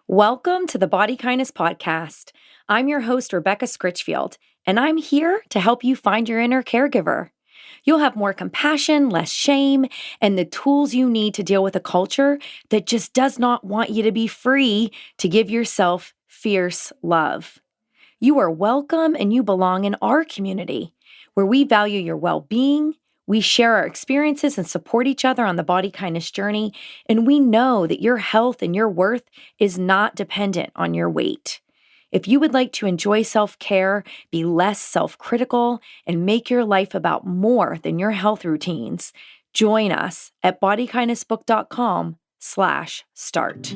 Welcome to the Body Kindness Podcast. I'm your host, Rebecca Scritchfield, and I'm here to help you find your inner caregiver. You'll have more compassion, less shame, and the tools you need to deal with a culture that just does not want you to be free to give yourself fierce love. You are welcome and you belong in our community, where we value your well-being. We share our experiences and support each other on the body kindness journey, and we know that your health and your worth is not dependent on your weight. If you would like to enjoy self-care, be less self-critical, and make your life about more than your health routines, join us at bodykindnessbook.com/start.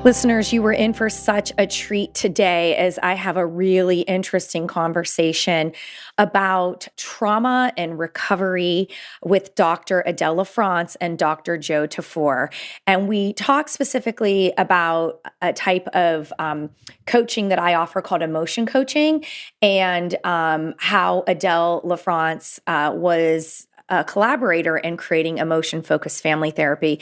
Listeners, you were in for such a treat today as I have a really interesting conversation about trauma and recovery with Dr. Adele Lafrance and Dr. Joe Tafur. And we talk specifically about a type of coaching that I offer called emotion coaching, and how Adele Lafrance was a collaborator in creating emotion-focused family therapy.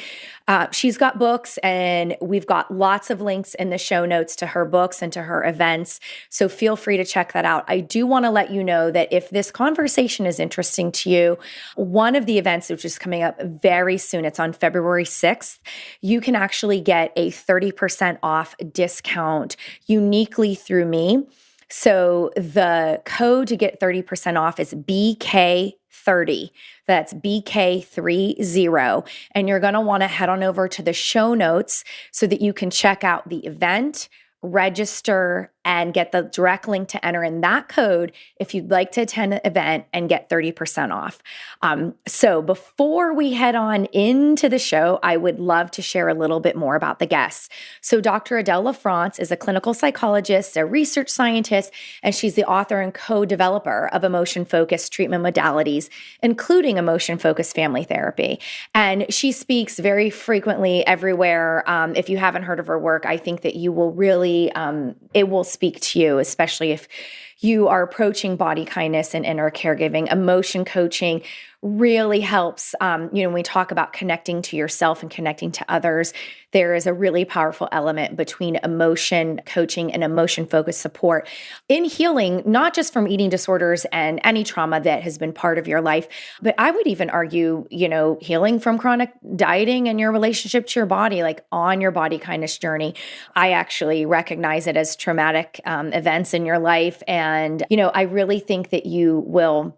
She's got books, and we've got lots of links in the show notes to her books and to her events, so feel free to check that out. I do want to let you know that if this conversation is interesting to you, one of the events, which is coming up very soon, it's on February 6th, you can actually get a 30% off discount uniquely through me. So the code to get 30% off is BK30. That's BK30. And you're going to want to head on over to the show notes so that you can check out the event, register, and get the direct link to enter in that code if you'd like to attend an event and get 30% off. So before we head on into the show, I would love to share a little bit more about the guests. So Dr. Adele Lafrance is a clinical psychologist, a research scientist, and she's the author and co-developer of emotion-focused treatment modalities, including emotion-focused family therapy. And she speaks very frequently everywhere. If you haven't heard of her work, I think that you will really, it will speak to you, especially if you are approaching body kindness and inner caregiving. Emotion coaching really helps. When we talk about connecting to yourself and connecting to others, there is a really powerful element between emotion coaching and emotion-focused support in healing, not just from eating disorders and any trauma that has been part of your life, but I would even argue, healing from chronic dieting and your relationship to your body, like on your body kindness journey. I actually recognize it as traumatic events in your life. And, I really think that you will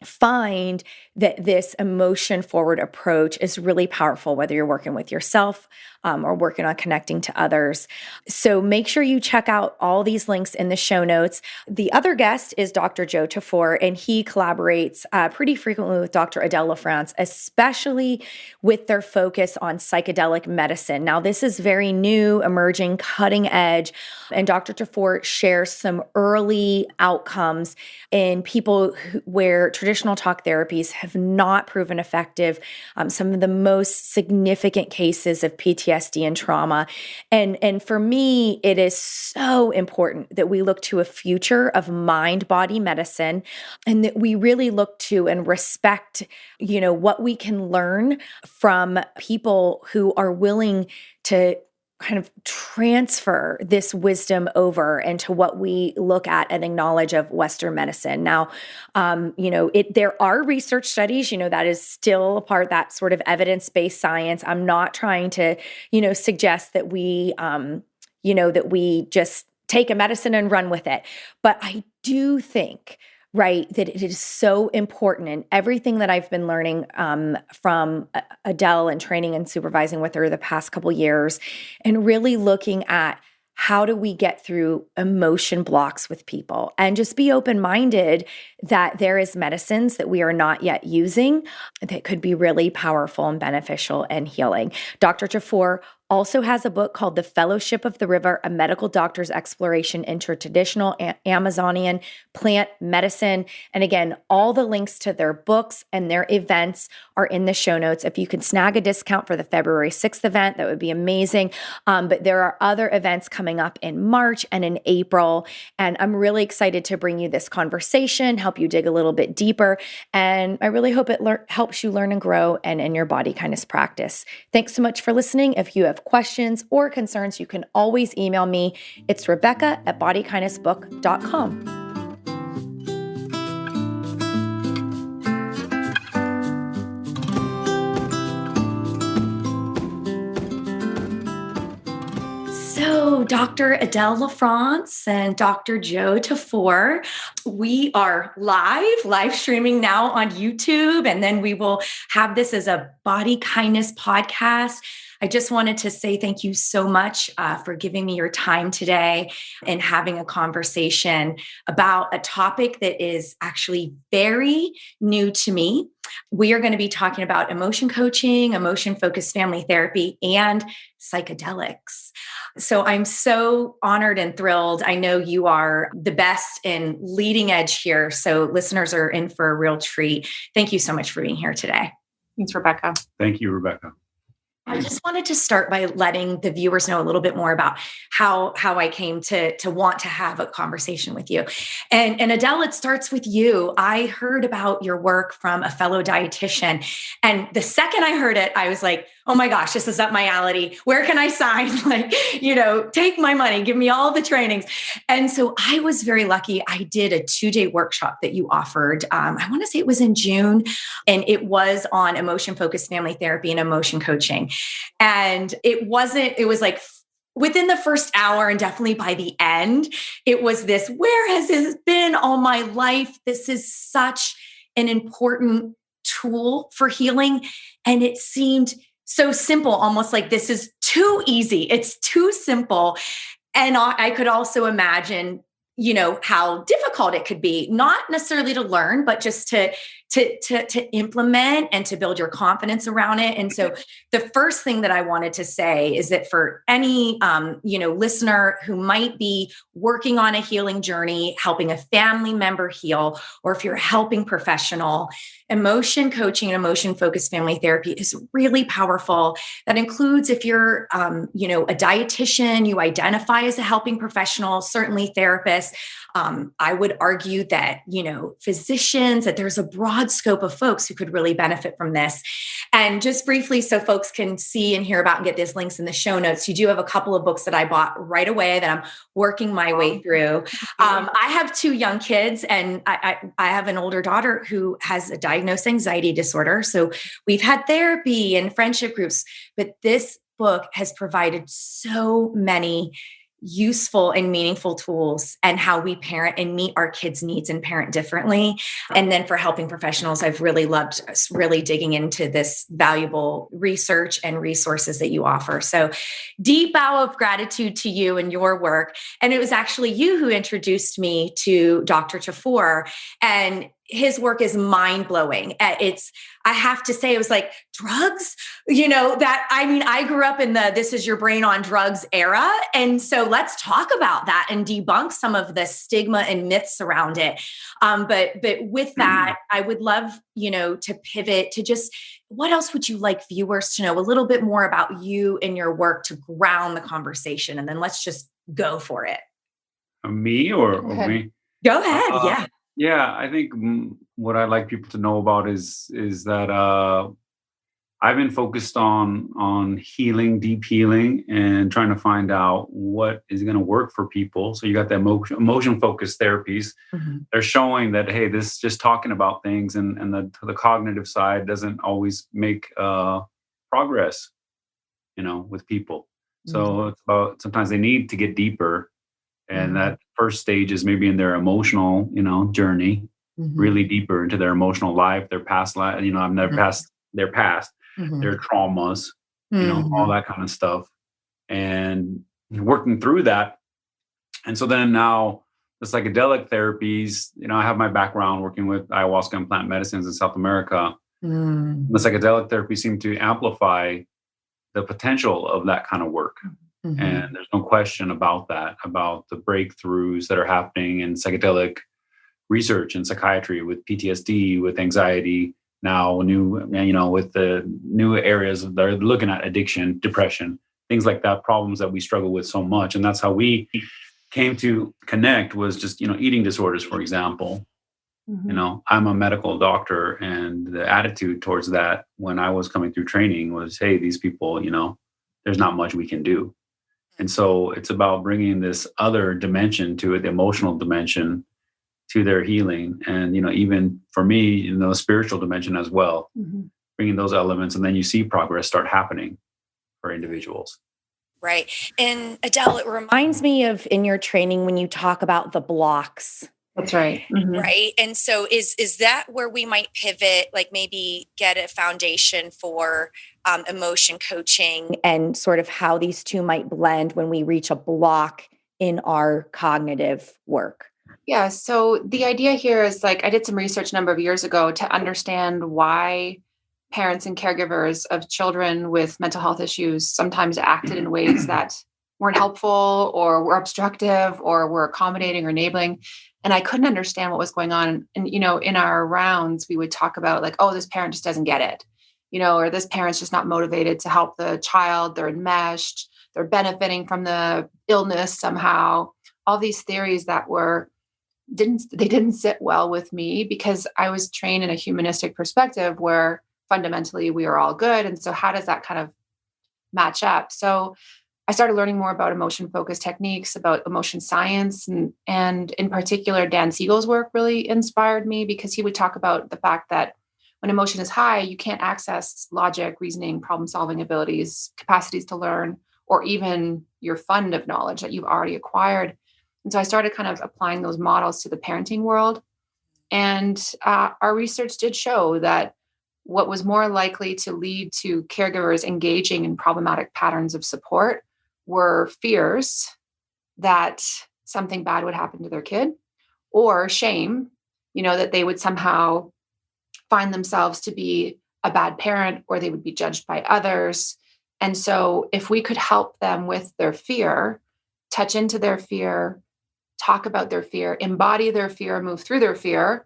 find that this emotion-forward approach is really powerful, whether you're working with yourself or working on connecting to others. So make sure you check out all these links in the show notes. The other guest is Dr. Joe Tafur, and he collaborates pretty frequently with Dr. Adele Lafrance, especially with their focus on psychedelic medicine. Now, this is very new, emerging, cutting edge, and Dr. Tafur shares some early outcomes in people where traditional talk therapies have not proven effective, some of the most significant cases of PTSD and trauma. And for me, it is so important that we look to a future of mind-body medicine, and that we really look to and respect, what we can learn from people who are willing to kind of transfer this wisdom over into what we look at and acknowledge of Western medicine. Now, there are research studies, that is still a part, that sort of evidence-based science. I'm not trying to, suggest that we, that we just take a medicine and run with it. But I do think, right, that it is so important, and everything that I've been learning from Adele and training and supervising with her the past couple years, and really looking at how do we get through emotion blocks with people, and just be open-minded that there is medicines that we are not yet using that could be really powerful and beneficial and healing. Dr. Tafur also has a book called The Fellowship of the River, A Medical Doctor's Exploration into Traditional Amazonian Plant Medicine. And again, all the links to their books and their events are in the show notes. If you can snag a discount for the February 6th event, that would be amazing. But there are other events coming up in March and in April. And I'm really excited to bring you this conversation, help you dig a little bit deeper. And I really hope it helps you learn and grow and in your body kindness practice. Thanks so much for listening. If you have questions or concerns, you can always email me. It's Rebecca@bodykindnessbook.com. So, Dr. Adele Lafrance and Dr. Joe Tafur, we are live streaming now on YouTube, and then we will have this as a body kindness podcast. I just wanted to say thank you so much for giving me your time today and having a conversation about a topic that is actually very new to me. We are going to be talking about emotion coaching, emotion-focused family therapy, and psychedelics. So I'm so honored and thrilled. I know you are the best in leading edge here. So listeners are in for a real treat. Thank you so much for being here today. Thanks, Rebecca. Thank you, Rebecca. I just wanted to start by letting the viewers know a little bit more about how I came to want to have a conversation with you. And Adele, it starts with you. I heard about your work from a fellow dietitian. And the second I heard it, I was like, oh my gosh, this is up my alley. Where can I sign? Take my money, give me all the trainings. And so I was very lucky. I did a 2-day workshop that you offered. I want to say it was in June, and it was on emotion-focused family therapy and emotion coaching. And it was like within the first hour, and definitely by the end, it was this, where has this been all my life? This is such an important tool for healing. And it seemed so simple, almost like this is too easy. It's too simple. And I could also imagine, how difficult it could be, not necessarily to learn, but just to implement and to build your confidence around it. And so the first thing that I wanted to say is that for any, listener who might be working on a healing journey, helping a family member heal, or if you're a helping professional, emotion coaching and emotion-focused family therapy is really powerful. That includes if you're, a dietitian, you identify as a helping professional, certainly therapists. I would argue that, physicians, that there's a broad scope of folks who could really benefit from this. And just briefly, so folks can see and hear about and get these links in the show notes, you do have a couple of books that I bought right away that I'm working my way through. I have 2 young kids, and I have an older daughter who has a diagnosed anxiety disorder. So we've had therapy and friendship groups, but this book has provided so many useful and meaningful tools and how we parent and meet our kids' needs and parent differently. And then for helping professionals, I've really loved really digging into this valuable research and resources that you offer. So deep bow of gratitude to you and your work. And it was actually you who introduced me to Dr. Tafur, and his work is mind-blowing. I have to say, it was like drugs, I grew up in the, this is your brain on drugs era. And so let's talk about that and debunk some of the stigma and myths around it. But with that, I would love, to pivot to just, what else would you like viewers to know a little bit more about you and your work to ground the conversation? And then let's just go for it. Me or me? Go ahead. Yeah. Yeah, I think what I'd like people to know about is that I've been focused on healing, deep healing, and trying to find out what is going to work for people. So you got the emotion-focused therapies. Mm-hmm. They're showing that, hey, this just talking about things and the cognitive side doesn't always make progress, with people. Mm-hmm. So it's about, sometimes they need to get deeper. And that first stage is maybe in their emotional, journey, really deeper into their emotional life, their past life, I've never passed their past, their traumas, all that kind of stuff, and working through that. And so then now the psychedelic therapies, I have my background working with ayahuasca and plant medicines in South America. The psychedelic therapies seem to amplify the potential of that kind of work. Mm-hmm. And there's no question about that, about the breakthroughs that are happening in psychedelic research and psychiatry with PTSD, with anxiety, now with the new areas they're looking at addiction, depression, things like that, problems that we struggle with so much. And that's how we came to connect, was just, eating disorders, for example. Mm-hmm. I'm a medical doctor, and the attitude towards that when I was coming through training was, hey, these people, there's not much we can do. And so it's about bringing this other dimension to it, the emotional dimension, to their healing. And, even for me, spiritual dimension as well, mm-hmm. bringing those elements. And then you see progress start happening for individuals. Right. And Adele, it reminds me of in your training when you talk about the blocks. That's right. Mm-hmm. Right. And so is that where we might pivot, like maybe get a foundation for emotion coaching and sort of how these two might blend when we reach a block in our cognitive work? Yeah. So the idea here is, like, I did some research a number of years ago to understand why parents and caregivers of children with mental health issues sometimes acted in ways that weren't helpful or were obstructive or were accommodating or enabling. And I couldn't understand what was going on. And, in our rounds, we would talk about, like, oh, this parent just doesn't get it, or this parent's just not motivated to help the child. They're enmeshed. They're benefiting from the illness somehow. All these theories that didn't sit well with me, because I was trained in a humanistic perspective where fundamentally we are all good. And so how does that kind of match up? So I started learning more about emotion-focused techniques, about emotion science, and in particular, Dan Siegel's work really inspired me, because he would talk about the fact that when emotion is high, you can't access logic, reasoning, problem-solving abilities, capacities to learn, or even your fund of knowledge that you've already acquired. And so I started kind of applying those models to the parenting world. And our research did show that what was more likely to lead to caregivers engaging in problematic patterns of support were fears that something bad would happen to their kid, or shame, that they would somehow find themselves to be a bad parent, or they would be judged by others. And so if we could help them with their fear, touch into their fear, talk about their fear, embody their fear, move through their fear,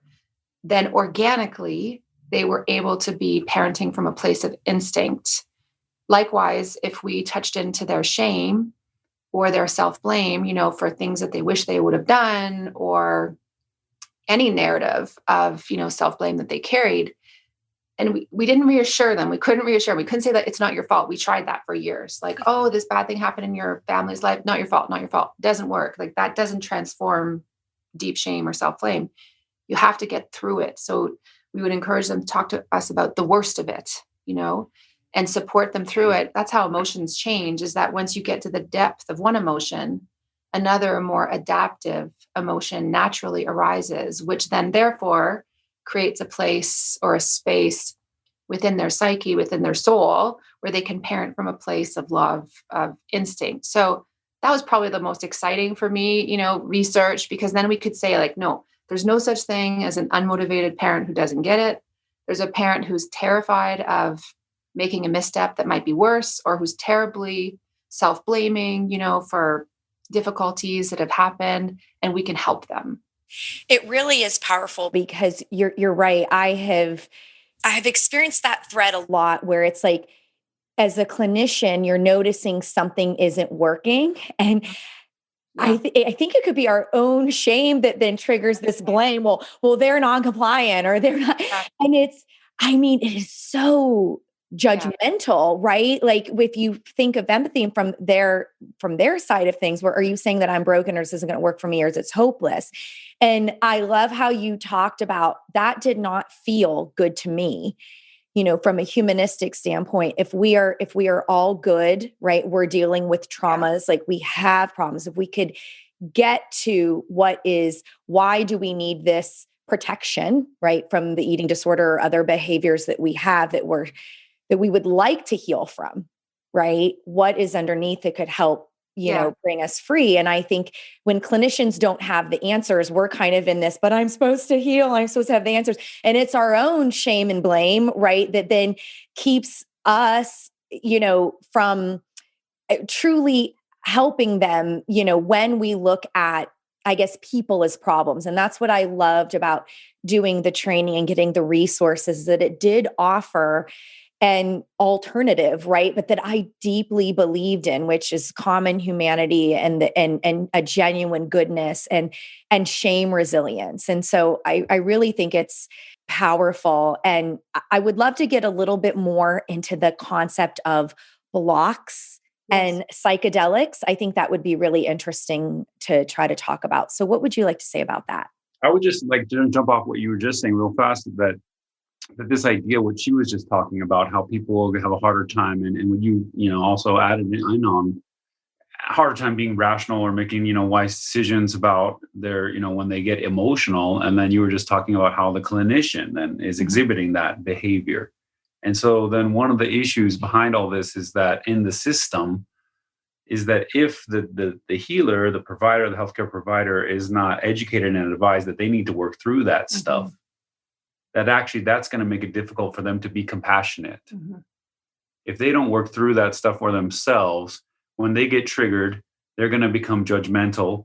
then organically they were able to be parenting from a place of instinct. Likewise, if we touched into their shame or their self-blame, for things that they wish they would have done, or any narrative of, self-blame that they carried, and we didn't reassure them. We couldn't reassure them. We couldn't say that it's not your fault. We tried that for years. Like, oh, this bad thing happened in your family's life. Not your fault, not your fault. Doesn't work. Like, that doesn't transform deep shame or self-blame. You have to get through it. So we would encourage them to talk to us about the worst of it, and support them through it. That's how emotions change, is that once you get to the depth of one emotion, another more adaptive emotion naturally arises, which then therefore creates a place or a space within their psyche, within their soul, where they can parent from a place of love, of instinct. So that was probably the most exciting for me, research, because then we could say, like, no, there's no such thing as an unmotivated parent who doesn't get it. There's a parent who's terrified of making a misstep that might be worse, or who's terribly self-blaming, for difficulties that have happened, and we can help them. It really is powerful, because you're right. I have experienced that thread a lot, where it's like, as a clinician, you're noticing something isn't working. And yeah. I think it could be our own shame that then triggers this blame. Well, they're non-compliant, or they're not. Yeah. And it is so judgmental, right? Like, if you think of empathy from their side of things, where are you saying that I'm broken, or this isn't going to work for me, or is it's hopeless? And I love how you talked about that did not feel good to me. From a humanistic standpoint, if we are all good, right? We're dealing with traumas, like we have problems. If we could get to why do we need this protection, right? From the eating disorder or other behaviors that we have that we would like to heal from, right? What is underneath that could help, bring us free. And I think when clinicians don't have the answers, we're kind of in this, but I'm supposed to heal. I'm supposed to have the answers. And it's our own shame and blame, right? That then keeps us from truly helping them, when we look at, I guess, people as problems. And that's what I loved about doing the training and getting the resources, that it did offer an alternative, right? But that I deeply believed in, which is common humanity and a genuine goodness and shame resilience. And so I really think it's powerful. And I would love to get a little bit more into the concept of blocks and psychedelics. I think that would be really interesting to try to talk about. So what would you like to say about that? I would just like to jump off what you were just saying real fast, that this idea, what she was just talking about, how people have a harder time, and when you also added in on harder time being rational or making wise decisions about their when they get emotional, and then you were just talking about how the clinician then is exhibiting that behavior. And so then one of the issues behind all this is that in the system is that if the healer, the provider, the healthcare provider is not educated and advised that they need to work through that stuff, that's going to make it difficult for them to be compassionate. If they don't work through that stuff for themselves, when they get triggered, they're going to become judgmental,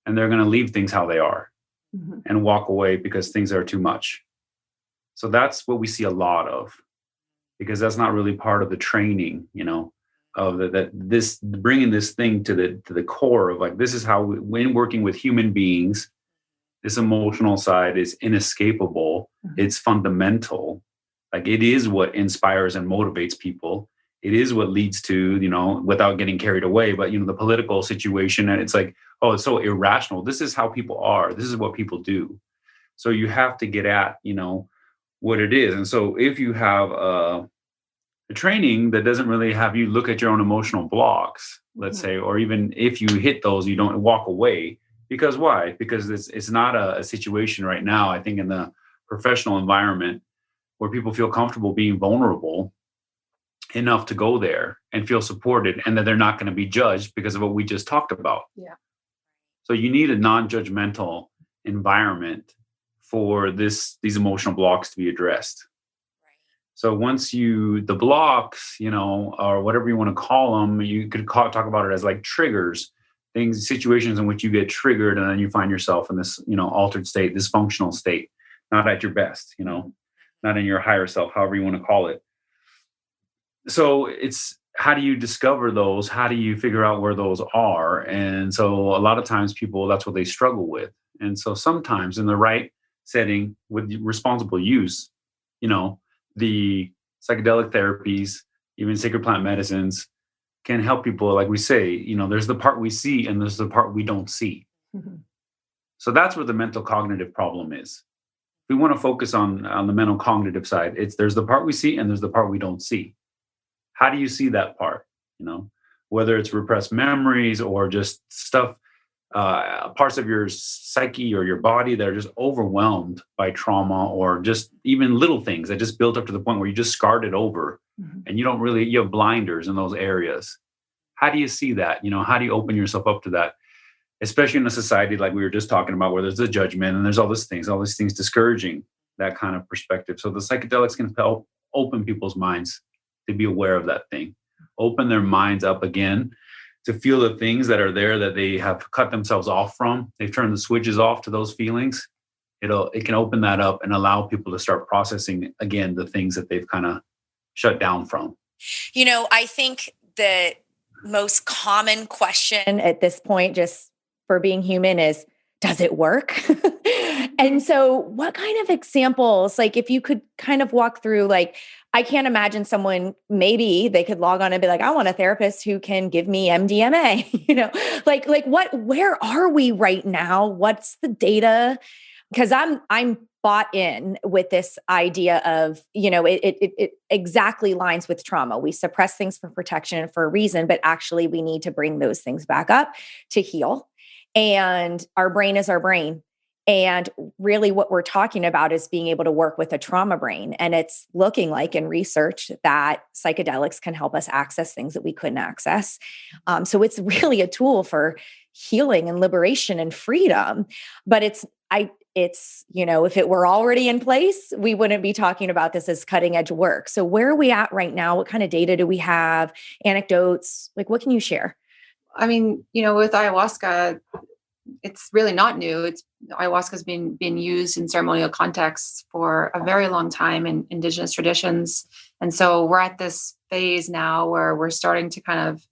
and they're going to leave things how they are and walk away because things are too much. So that's what we see a lot of, because that's not really part of the training, of this bringing this thing to the core of, like, this is how when working with human beings, this emotional side is inescapable. It's fundamental. Like, it is what inspires and motivates people. It is what leads to, without getting carried away, but, the political situation. And it's like, oh, it's so irrational. This is how people are. This is what people do. So you have to get at, what it is. And so if you have a training that doesn't really have you look at your own emotional blocks, let's say, or even if you hit those, you don't walk away. Because why? Because it's not a situation right now, I think, in the professional environment where people feel comfortable being vulnerable enough to go there and feel supported, and that they're not going to be judged because of what we just talked about. Yeah. So you need a non-judgmental environment for these emotional blocks to be addressed. So once the blocks, or whatever you want to call them, you could talk about it as like triggers. Things, situations in which you get triggered, and then you find yourself in this, altered state, dysfunctional state, not at your best, not in your higher self, however you want to call it. So it's, how do you discover those? How do you figure out where those are? And so a lot of times people, that's what they struggle with. And so sometimes in the right setting with responsible use, the psychedelic therapies, even sacred plant medicines, can help people, like we say, there's the part we see and there's the part we don't see. So that's where the mental cognitive problem is. We want to focus on the mental cognitive side. There's the part we see and there's the part we don't see. How do you see that part? Whether it's repressed memories or just stuff, parts of your psyche or your body that are just overwhelmed by trauma, or just even little things that just built up to the point where you just scarred it over. And you have blinders in those areas. How do you see that? How do you open yourself up to that? Especially in a society like we were just talking about, where there's a judgment and there's all these things discouraging that kind of perspective. So the psychedelics can help open people's minds to be aware of that thing, open their minds up again, to feel the things that are there that they have cut themselves off from. They've turned the switches off to those feelings. It can open that up and allow people to start processing again the things that they've kind of shut down from. I think the most common question at this point, just for being human, is, does it work? And so what kind of examples, like if you could kind of walk through, like, I can't imagine someone, maybe they could log on and be like, I want a therapist who can give me MDMA, where are we right now? What's the data? Because I'm bought in with this idea of, it exactly lines with trauma. We suppress things for protection and for a reason, but actually we need to bring those things back up to heal. And our brain is our brain. And really what we're talking about is being able to work with a trauma brain. And it's looking like in research that psychedelics can help us access things that we couldn't access. So it's really a tool for healing and liberation and freedom, but it's it's, if it were already in place, we wouldn't be talking about this as cutting edge work. So where are we at right now? What kind of data do we have? Anecdotes? Like, what can you share? I mean, with ayahuasca, it's really not new. Ayahuasca has been used in ceremonial contexts for a very long time in Indigenous traditions. And so we're at this phase now where we're starting to kind of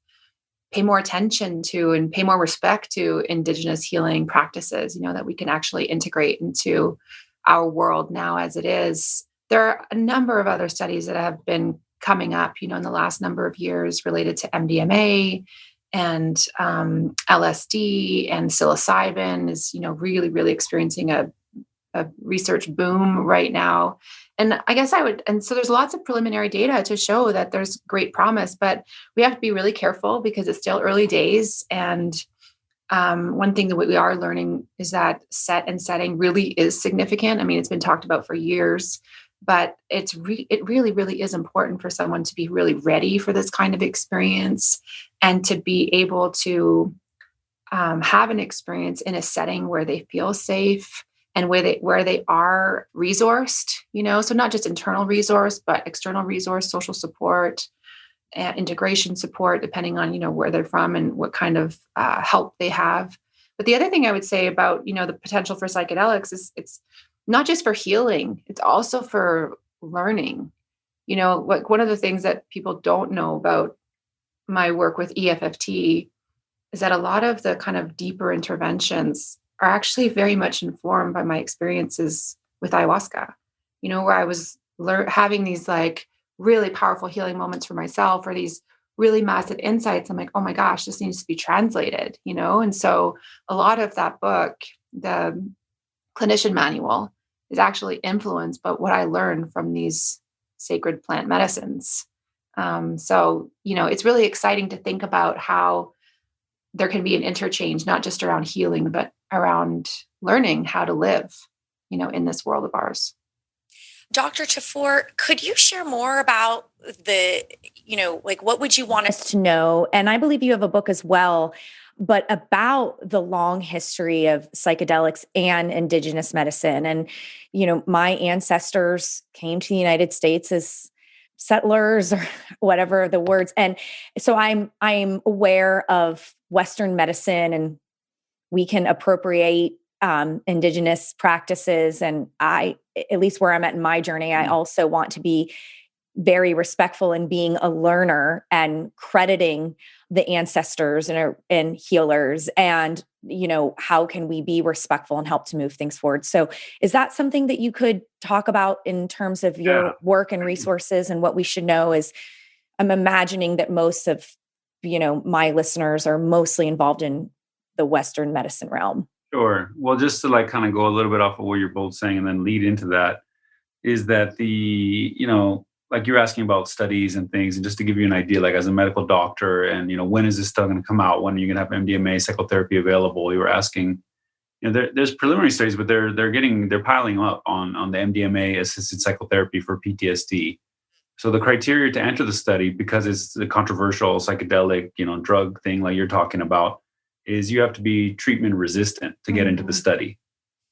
pay more attention to and pay more respect to Indigenous healing practices, that we can actually integrate into our world now as it is. There are a number of other studies that have been coming up, in the last number of years related to MDMA and LSD, and psilocybin is, really, really experiencing a research boom right now. And I guess and so there's lots of preliminary data to show that there's great promise, but we have to be really careful because it's still early days. And one thing that we are learning is that set and setting really is significant. I mean, it's been talked about for years, but it really, really is important for someone to be really ready for this kind of experience and to be able to have an experience in a setting where they feel safe and where they are resourced, so not just internal resource, but external resource, social support, integration support, depending on, where they're from and what kind of help they have. But the other thing I would say about, the potential for psychedelics is it's not just for healing, it's also for learning. Like one of the things that people don't know about my work with EFFT is that a lot of the kind of deeper interventions are actually very much informed by my experiences with ayahuasca, where I was having these like really powerful healing moments for myself, or these really massive insights. I'm like, oh my gosh, this needs to be translated, And so a lot of that book, the clinician manual, is actually influenced by what I learned from these sacred plant medicines. So, it's really exciting to think about how there can be an interchange, not just around healing, but around learning how to live, in this world of ours. Dr. Tafur, could you share more about what would you want us to know? And I believe you have a book as well, but about the long history of psychedelics and Indigenous medicine. And, my ancestors came to the United States as settlers or whatever the words. And so I'm aware of Western medicine, and we can appropriate Indigenous practices. And at least where I'm at in my journey, I also want to be very respectful in being a learner and crediting the ancestors and healers. And, how can we be respectful and help to move things forward? So is that something that you could talk about in terms of your work and resources and what we should know? Is I'm imagining that most of, my listeners are mostly involved in the Western medicine realm. Sure. Well, just to kind of go a little bit off of what you're both saying and then lead into that, is that like you're asking about studies and things, and just to give you an idea, like as a medical doctor, and when is this stuff going to come out? When are you going to have MDMA psychotherapy available? You were asking, there's preliminary studies, but they're piling up on the MDMA assisted psychotherapy for PTSD. So the criteria to enter the study, because it's the controversial psychedelic, drug thing like you're talking about, is you have to be treatment resistant to get into the study.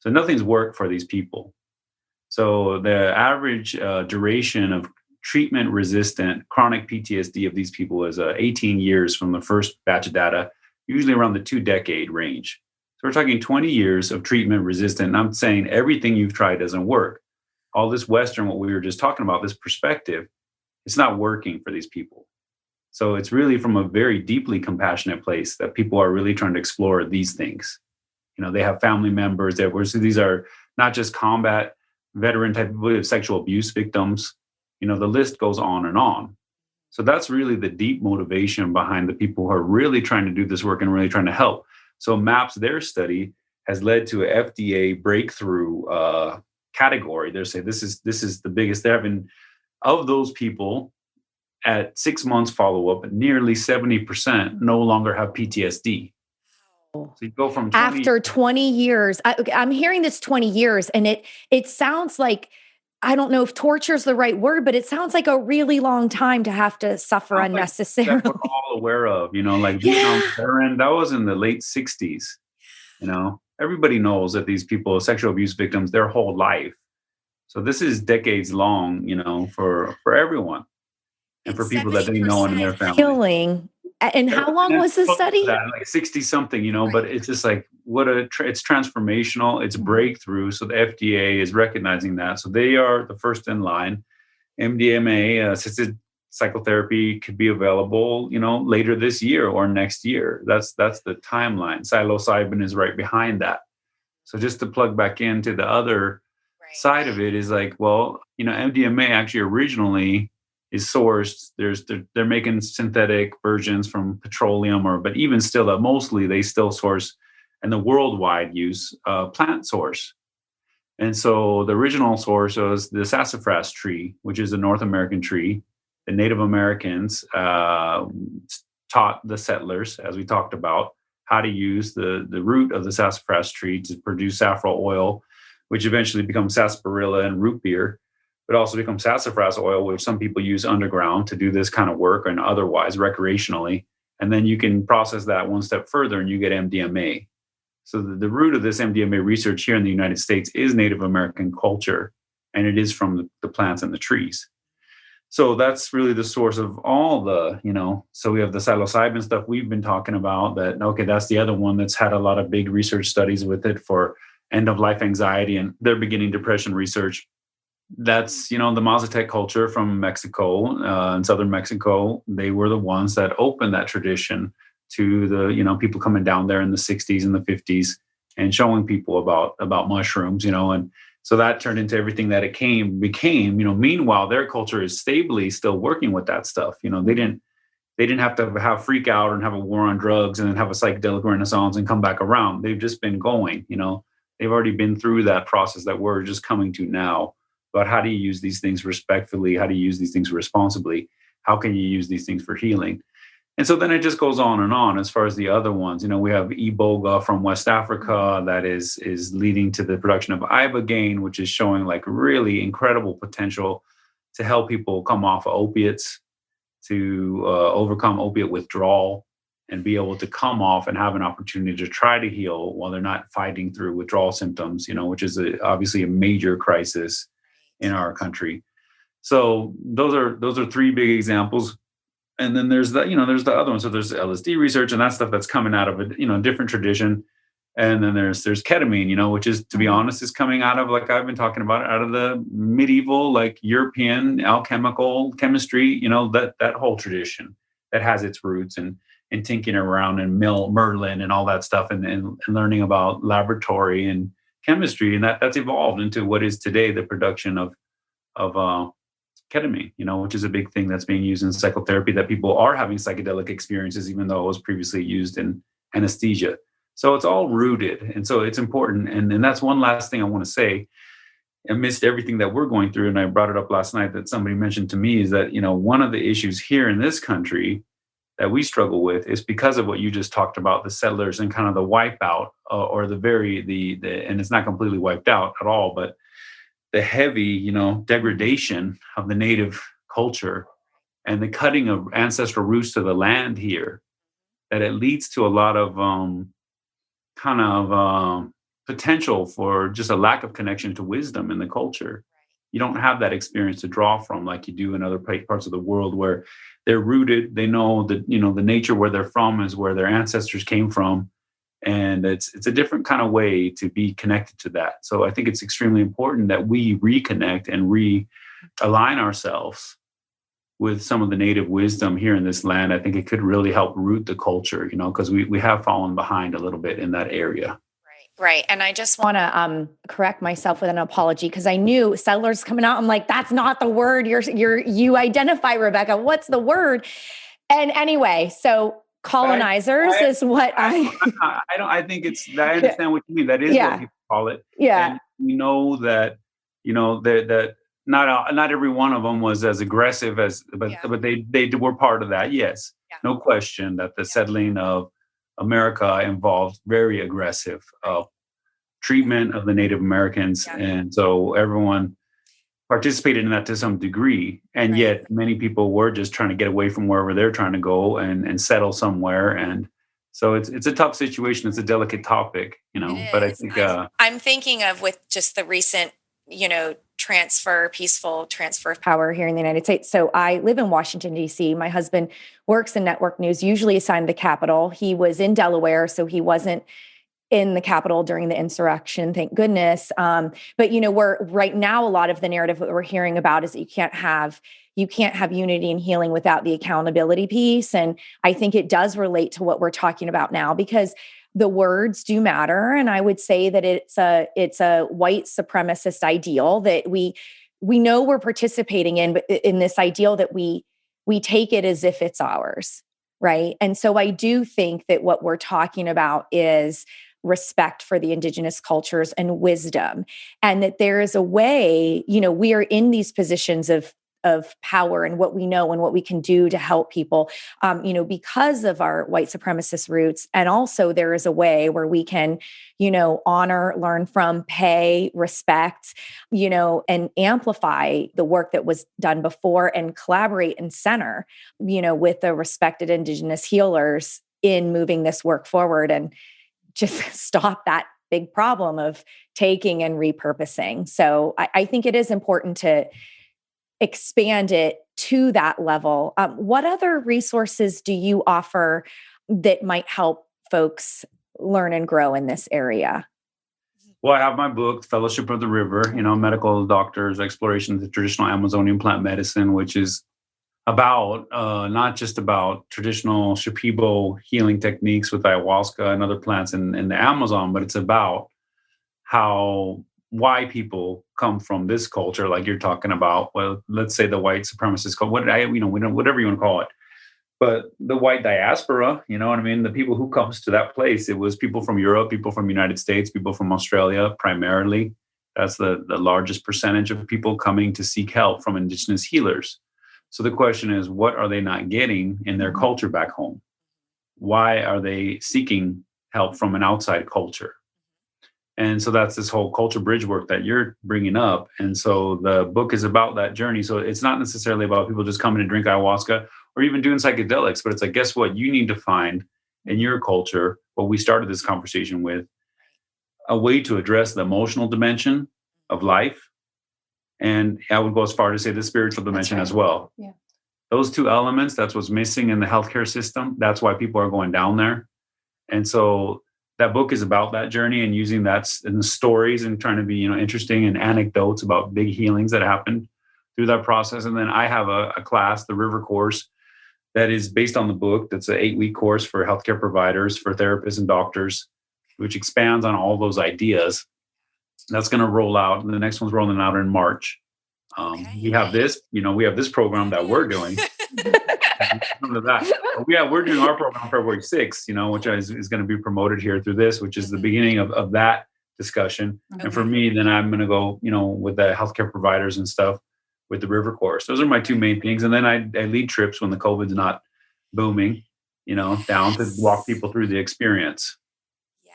So nothing's worked for these people. So the average duration of treatment-resistant chronic PTSD of these people is 18 years from the first batch of data, usually around the 2-decade range. So we're talking 20 years of treatment-resistant. And I'm saying everything you've tried doesn't work. All this Western, what we were just talking about, this perspective, it's not working for these people. So it's really from a very deeply compassionate place that people are really trying to explore these things. They have family members so these are not just combat veteran type of sexual abuse victims. The list goes on and on. So that's really the deep motivation behind the people who are really trying to do this work and really trying to help. So MAPS, their study, has led to an FDA breakthrough category. They say this is the biggest. They're having, of those people at 6 months follow-up, nearly 70% no longer have PTSD. So you go from 20, after 20 years. I'm hearing this 20 years, and it sounds like, I don't know if torture is the right word, but it sounds like a really long time to have to suffer unnecessarily. Like that's what we're all aware of, like Vietnam veteran, that was in the late 60s, everybody knows that these people, sexual abuse victims, their whole life. So this is decades long, for everyone and for It's people that they know and in 70% their family. healing. And Yeah, how long and was the close to study? that, like 60 something, Right. but it's just like it's transformational, it's breakthrough. So the FDA is recognizing that. So they are the first in line. MDMA, assisted psychotherapy, could be available, later this year or next year. That's the timeline. Psilocybin is right behind that. So just to plug back into the other side of it is like, well, MDMA actually originally is sourced. They're making synthetic versions from petroleum, but even still, that mostly they still source, and the worldwide use plant source. And so the original source was the sassafras tree, which is a North American tree. The Native Americans taught the settlers, as we talked about, how to use the root of the sassafras tree to produce saffron oil, which eventually becomes sarsaparilla and root beer, but also becomes sassafras oil, which some people use underground to do this kind of work and otherwise recreationally. And then you can process that one step further and you get MDMA. So the root of this MDMA research here in the United States is Native American culture, and it is from the plants and the trees. So that's really the source of all the, so we have the psilocybin stuff we've been talking about that's the other one that's had a lot of big research studies with it for end of life anxiety and their beginning depression research. That's, the Mazatec culture from Mexico, in southern Mexico. They were the ones that opened that tradition to the, people coming down there in the 60s and the 50s and showing people about mushrooms, and so that turned into everything that it became, meanwhile, their culture is stably still working with that stuff. They didn't have to have freak out and have a war on drugs and then have a psychedelic renaissance and come back around. They've just been going, they've already been through that process that we're just coming to now about how do you use these things respectfully? How do you use these things responsibly? How can you use these things for healing? And so then it just goes on and on as far as the other ones. We have Iboga from West Africa that is leading to the production of ibogaine, which is showing like really incredible potential to help people come off of opiates, to overcome opiate withdrawal and be able to come off and have an opportunity to try to heal while they're not fighting through withdrawal symptoms, which is obviously a major crisis in our country. So those are three big examples. And then there's the other one. So there's LSD research and that stuff that's coming out of a, different tradition. And then there's ketamine, which is, to be honest, is coming out of, like I've been talking about, out of the medieval, like European alchemical chemistry, that whole tradition that has its roots and tinkering around and Merlin and all that stuff and learning about laboratory and chemistry. And that's evolved into what is today the production of ketamine, which is a big thing that's being used in psychotherapy, that people are having psychedelic experiences, even though it was previously used in anesthesia. So it's all rooted. And so it's important. And that's one last thing I want to say. Amidst everything that we're going through, and I brought it up last night that somebody mentioned to me, is that, one of the issues here in this country that we struggle with is because of what you just talked about, the settlers and kind of the wipeout or and it's not completely wiped out at all, but the heavy, degradation of the native culture and the cutting of ancestral roots to the land here, that it leads to a lot of potential for just a lack of connection to wisdom in the culture. You don't have that experience to draw from like you do in other parts of the world where they're rooted. They know that, the nature where they're from is where their ancestors came from. And it's a different kind of way to be connected to that. So I think it's extremely important that we reconnect and realign ourselves with some of the native wisdom here in this land. I think it could really help root the culture, because we have fallen behind a little bit in that area. Right. And I just want to correct myself with an apology because I knew settlers coming out. I'm like, that's not the word you identify, Rebecca. What's the word? And anyway, so colonizers is what I understand what you mean. That is what people call it. Yeah. And we know that, that not every one of them was as aggressive but they were part of that. Yes. Yeah. No question that the settling of America involved very aggressive treatment of the Native Americans. Yeah. And so everyone participated in that to some degree. And yet many people were just trying to get away from wherever they're trying to go and settle somewhere. And So it's a tough situation. It's a delicate topic, but I think I'm thinking of with just the recent, peaceful transfer of power here in the United States. So I live in Washington, D.C. My husband works in network news, usually assigned to the Capitol. He was in Delaware, so he wasn't in the Capitol during the insurrection, thank goodness. But we're right now, a lot of the narrative that we're hearing about is that you can't have unity and healing without the accountability piece. And I think it does relate to what we're talking about now, because the words do matter. And I would say that it's a white supremacist ideal that we know we're participating in, but in this ideal that we take it as if it's ours. Right. And so I do think that what we're talking about is respect for the indigenous cultures and wisdom, and that there is a way, we are in these positions of power and what we know and what we can do to help people, because of our white supremacist roots. And also there is a way where we can, honor, learn from, pay, respect, and amplify the work that was done before and collaborate and center, with the respected indigenous healers in moving this work forward and just stop that big problem of taking and repurposing. So I think it is important to expand it to that level. What other resources do you offer that might help folks learn and grow in this area? Well, I have my book, Fellowship of the River, Medical Doctors' Exploration of the Traditional Amazonian Plant Medicine, which is about not just about traditional Shipibo healing techniques with ayahuasca and other plants in the Amazon, but it's about why people come from this culture, like you're talking about. Well, let's say the white supremacist culture, whatever you want to call it, but the white diaspora, what I mean? The people who comes to that place, it was people from Europe, people from the United States, people from Australia, primarily. That's the largest percentage of people coming to seek help from indigenous healers. So the question is, what are they not getting in their culture back home? Why are they seeking help from an outside culture? And so that's this whole culture bridge work that you're bringing up. And so the book is about that journey. So it's not necessarily about people just coming to drink ayahuasca or even doing psychedelics, but it's like, guess what? You need to find in your culture, what we started this conversation with, a way to address the emotional dimension of life. And I would go as far to say the spiritual dimension as well. Yeah. Those two elements, that's what's missing in the healthcare system. That's why people are going down there. And so that book is about that journey and using that in the stories and trying to be, interesting and anecdotes about big healings that happened through that process. And then I have a class, the River course, that is based on the book. That's an 8-week course for healthcare providers, for therapists and doctors, which expands on all those ideas. That's going to roll out. And the next one's rolling out in March. We have this program that we're doing. We're doing our program February 6th, which is going to be promoted here through this, which is the beginning of that discussion. Okay. And for me, then I'm going to go, with the healthcare providers and stuff with the River course. Those are my two main things. And then I lead trips when the COVID's not booming, down to walk people through the experience.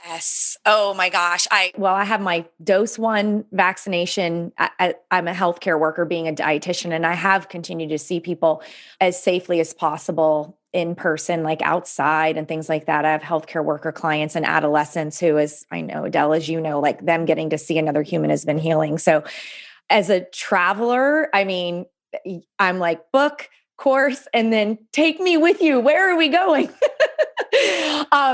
Yes. Oh my gosh. I have my dose 1 vaccination. I'm a healthcare worker being a dietitian, and I have continued to see people as safely as possible in person, like outside and things like that. I have healthcare worker clients and adolescents who, as I know, Adele, as you know, like them getting to see another human has been healing. So as a traveler, I mean, I'm like, book, course, and then take me with you. Where are we going?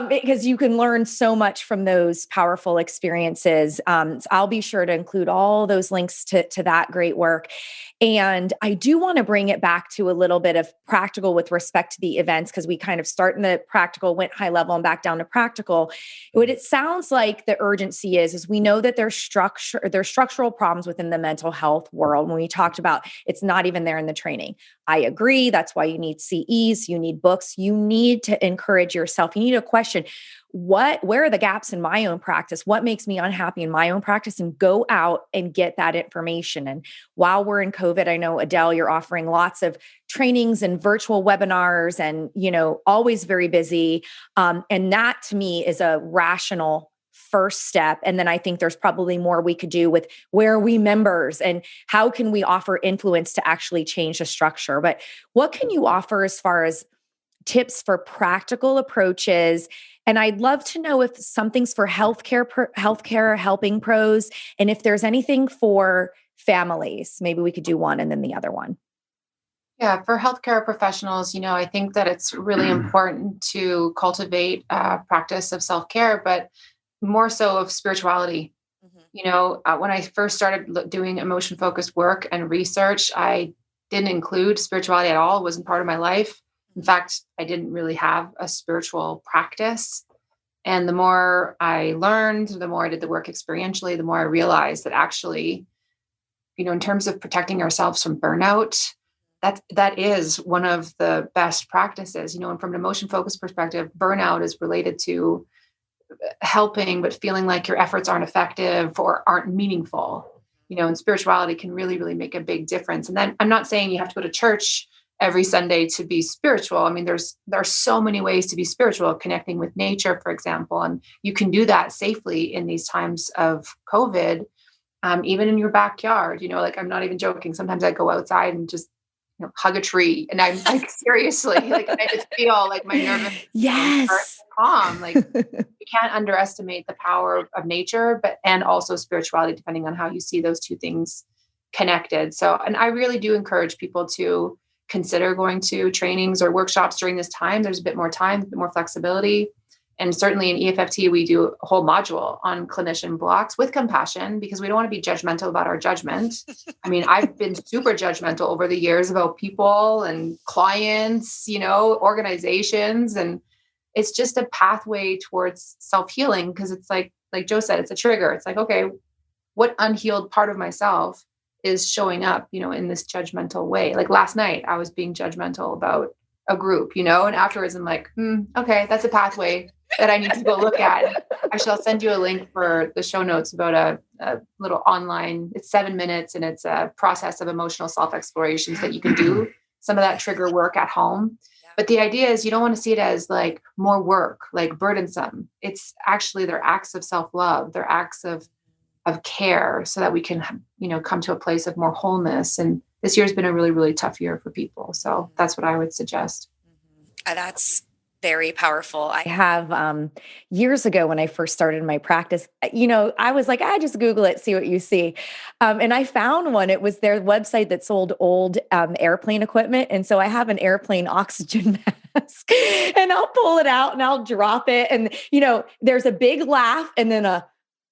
Because you can learn so much from those powerful experiences. So I'll be sure to include all those links to that great work. And I do want to bring it back to a little bit of practical with respect to the events, because we kind of start in the practical, went high level and back down to practical. What it sounds like the urgency is we know that there's structural problems within the mental health world. When we talked about it's not even there in the training. I agree. That's why you need CEs, you need books, you need to encourage yourself. You need to question where are the gaps in my own practice? What makes me unhappy in my own practice? And go out and get that information. And while we're in COVID, I know, Adele, you're offering lots of trainings and virtual webinars and, always very busy. And that to me is a rational first step. And then I think there's probably more we could do with where are we members and how can we offer influence to actually change the structure. But what can you offer as far as tips for practical approaches. And I'd love to know if something's for healthcare helping pros, and if there's anything for families. Maybe we could do one and then the other one. Yeah, for healthcare professionals, I think that it's really important to cultivate a practice of self-care, but more so of spirituality. When I first started doing emotion-focused work and research, I didn't include spirituality at all. It wasn't part of my life. In fact, I didn't really have a spiritual practice. And the more I learned, the more I did the work experientially, the more I realized that actually, in terms of protecting ourselves from burnout, that is one of the best practices, and from an emotion focused perspective, burnout is related to helping, but feeling like your efforts aren't effective or aren't meaningful, and spirituality can really, really make a big difference. And then I'm not saying you have to go to church every Sunday to be spiritual. I mean, there are so many ways to be spiritual, connecting with nature, for example, and you can do that safely in these times of COVID, even in your backyard. I'm not even joking. Sometimes I go outside and just hug a tree, and I'm like, seriously, like I just feel like my nervous yes starts to calm. Like you can't underestimate the power of nature, and also spirituality, depending on how you see those two things connected. So, and I really do encourage people to consider going to trainings or workshops during this time. There's a bit more time, a bit more flexibility. And certainly in EFFT, we do a whole module on clinician blocks with compassion, because we don't want to be judgmental about our judgment. I mean, I've been super judgmental over the years about people and clients, organizations, and it's just a pathway towards self-healing, because it's like Joe said, it's a trigger. It's like, okay, what unhealed part of myself is showing up, in this judgmental way? Like last night, I was being judgmental about a group, and afterwards I'm like, okay, that's a pathway that I need to go look at. Actually, I'll send you a link for the show notes about a little online, it's 7 minutes, and it's a process of emotional self-explorations that you can do some of that trigger work at home. But the idea is you don't want to see it as like more work, like burdensome. It's actually their acts of self-love, their acts of care, so that we can, come to a place of more wholeness. And this year's been a really, really tough year for people. So that's what I would suggest. That's very powerful. I have years ago when I first started my practice, I was like, just Google it, see what you see. And I found one. It was their website that sold old airplane equipment. And so I have an airplane oxygen mask, and I'll pull it out and I'll drop it. And, there's a big laugh and then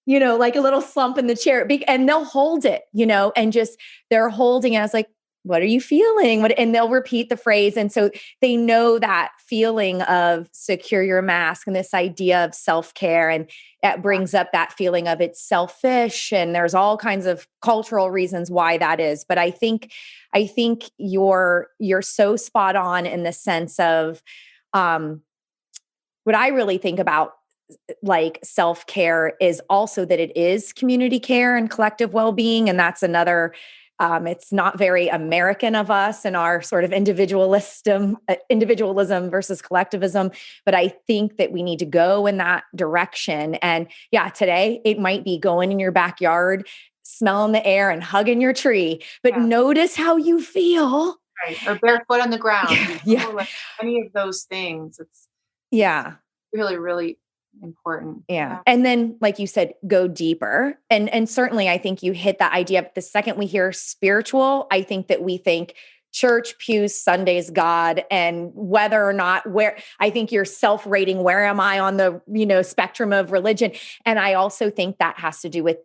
like a little slump in the chair, and they'll hold it, and just they're holding it. I was like, what are you feeling? And they'll repeat the phrase. And so they know that feeling of secure your mask and this idea of self-care. And that brings up that feeling of it's selfish. And there's all kinds of cultural reasons why that is. But I think you're so spot on in the sense of what I really think about like self-care is also that it is community care and collective well-being. And that's another it's not very American of us and our sort of individualism versus collectivism. But I think that we need to go in that direction. And today it might be going in your backyard, smelling the air and hugging your tree, but notice how you feel. Right. Or barefoot on the ground. Yeah. Any of those things. It's really, really important. Yeah. And then, like you said, go deeper. And certainly I think you hit that idea. The second we hear spiritual, I think that we think church, pews, Sundays, God, and whether or not I think you're self-rating, where am I on the, spectrum of religion? And I also think that has to do with,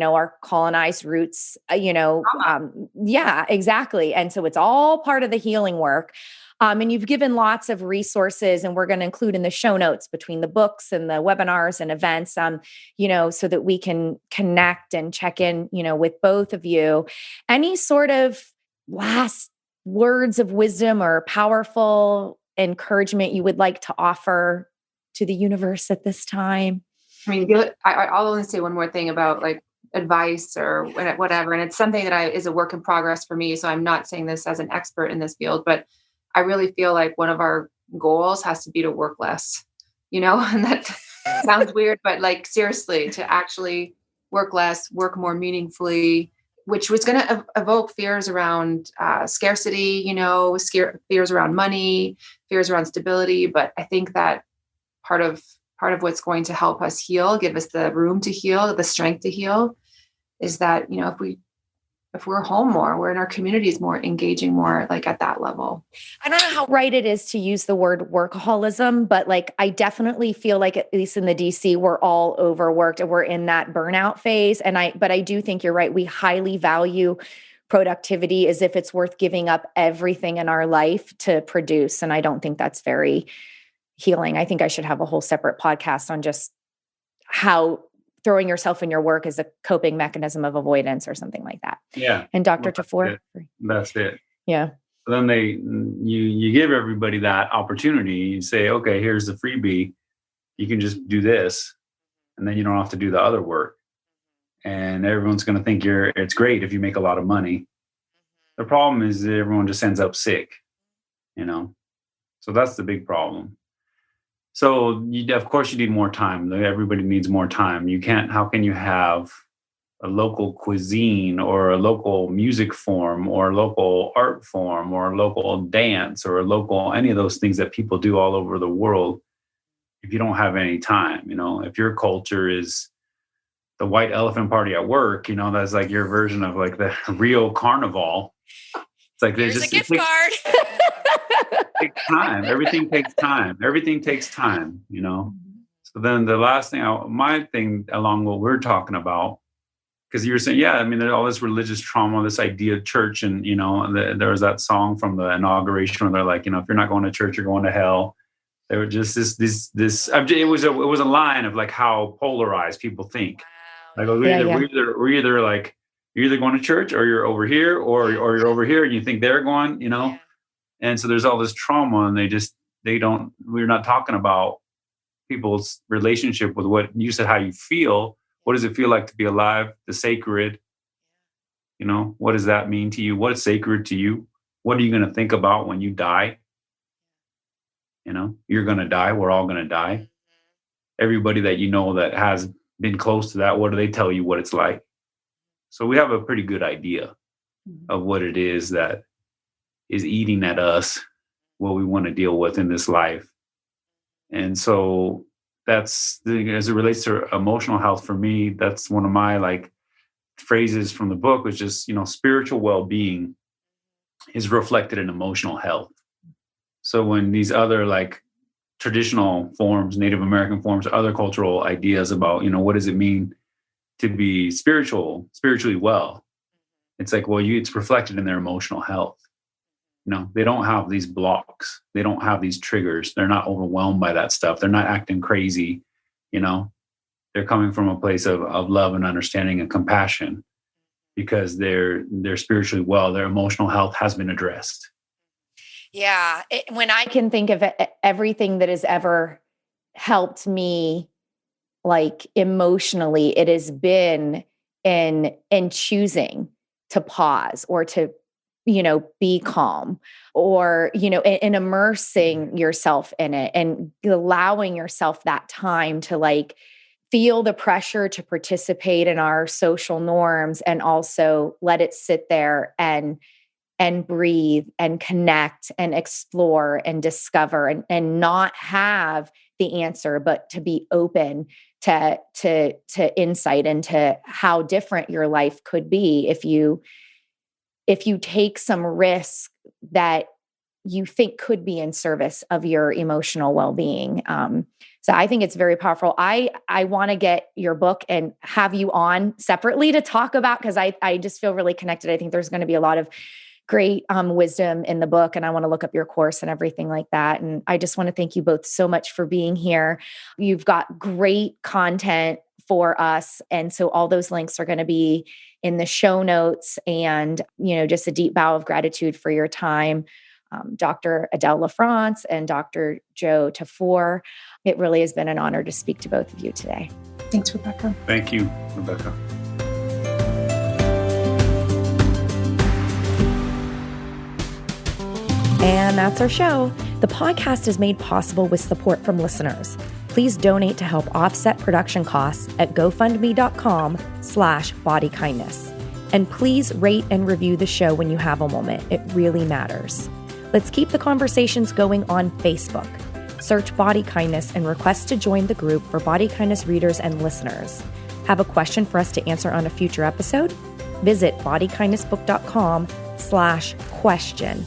our colonized roots, exactly. And so it's all part of the healing work. And you've given lots of resources, and we're going to include in the show notes between the books and the webinars and events, so that we can connect and check in, with both of you. Any sort of last words of wisdom or powerful encouragement you would like to offer to the universe at this time? I mean, I'll only say one more thing about like advice or whatever. And it's something that is a work in progress for me. So I'm not saying this as an expert in this field, but I really feel like one of our goals has to be to work less, and that sounds weird, but like seriously, to actually work less, work more meaningfully, which was going to evoke fears around scarcity, fears around money, fears around stability. But I think that part of what's going to help us heal, give us the room to heal, the strength to heal, is that, if we're home more, we're in our communities more, engaging more, like at that level. I don't know how right it is to use the word workaholism, but like, I definitely feel like, at least in the DC, we're all overworked and we're in that burnout phase. But I do think you're right. We highly value productivity as if it's worth giving up everything in our life to produce. And I don't think that's very healing. I think I should have a whole separate podcast on just how throwing yourself in your work is a coping mechanism of avoidance or something like that. Yeah. And Dr. Tafur. That's it. Yeah. So then you give everybody that opportunity. You say, okay, here's the freebie. You can just do this, and then you don't have to do the other work. And everyone's going to think it's great if you make a lot of money. The problem is that everyone just ends up sick, So that's the big problem. So of course you need more time. Everybody needs more time. How can you have a local cuisine or a local music form or a local art form or a local dance or any of those things that people do all over the world if you don't have any time? If your culture is the white elephant party at work, that's like your version of like the Rio Carnival. It's like there's a gift card. Takes time. Everything takes time. So then the last thing, my thing along what we're talking about, because you were saying, there's all this religious trauma, this idea of church, and there was that song from the inauguration where they're like, if you're not going to church, you're going to hell. They were just this. It was a line of like how polarized people think. Like we're either like you're either going to church or you're over here, or you're over here and you think they're going, Yeah. And so there's all this trauma, and we're not talking about people's relationship with what you said, how you feel. What does it feel like to be alive? The sacred, what does that mean to you? What is sacred to you? What are you going to think about when you die? You're going to die. We're all going to die. Everybody that that has been close to that, what do they tell you what it's like? So we have a pretty good idea of what it is that is eating at us, what we want to deal with in this life. And so that's as it relates to emotional health for me, that's one of my phrases from the book, which is, spiritual well-being is reflected in emotional health. So when these other traditional forms, Native American forms, other cultural ideas about, what does it mean to be spiritually well? It's like, it's reflected in their emotional health. They don't have these blocks. They don't have these triggers. They're not overwhelmed by that stuff. They're not acting crazy. They're coming from a place of love and understanding and compassion because they're spiritually well. Their emotional health has been addressed. Yeah. When I can think of everything that has ever helped me, emotionally, it has been in choosing to pause or to, be calm or, in immersing yourself in it and allowing yourself that time to feel the pressure to participate in our social norms and also let it sit there and breathe and connect and explore and discover and not have the answer, but to be open to insight into how different your life could be if you take some risk that you think could be in service of your emotional well-being. So I think it's very powerful. I want to get your book and have you on separately to talk about, because I just feel really connected. I think there's going to be a lot of great wisdom in the book, and I want to look up your course and everything like that. And I just want to thank you both so much for being here. You've got great content for us. And so all those links are going to be in the show notes, and, just a deep bow of gratitude for your time. Dr. Adele Lafrance and Dr. Joe Tafur. It really has been an honor to speak to both of you today. Thanks, Rebecca. Thank you, Rebecca. And that's our show. The podcast is made possible with support from listeners. Please donate to help offset production costs at gofundme.com/bodykindness. And please rate and review the show when you have a moment. It really matters. Let's keep the conversations going on Facebook. Search Body Kindness and request to join the group for Body Kindness readers and listeners. Have a question for us to answer on a future episode? Visit bodykindnessbook.com/question.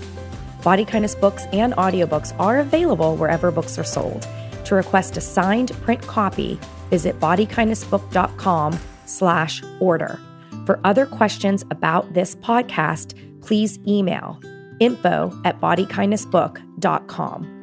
Body Kindness books and audiobooks are available wherever books are sold. To request a signed print copy, visit bodykindnessbook.com/order. For other questions about this podcast, please email info@bodykindnessbook.com.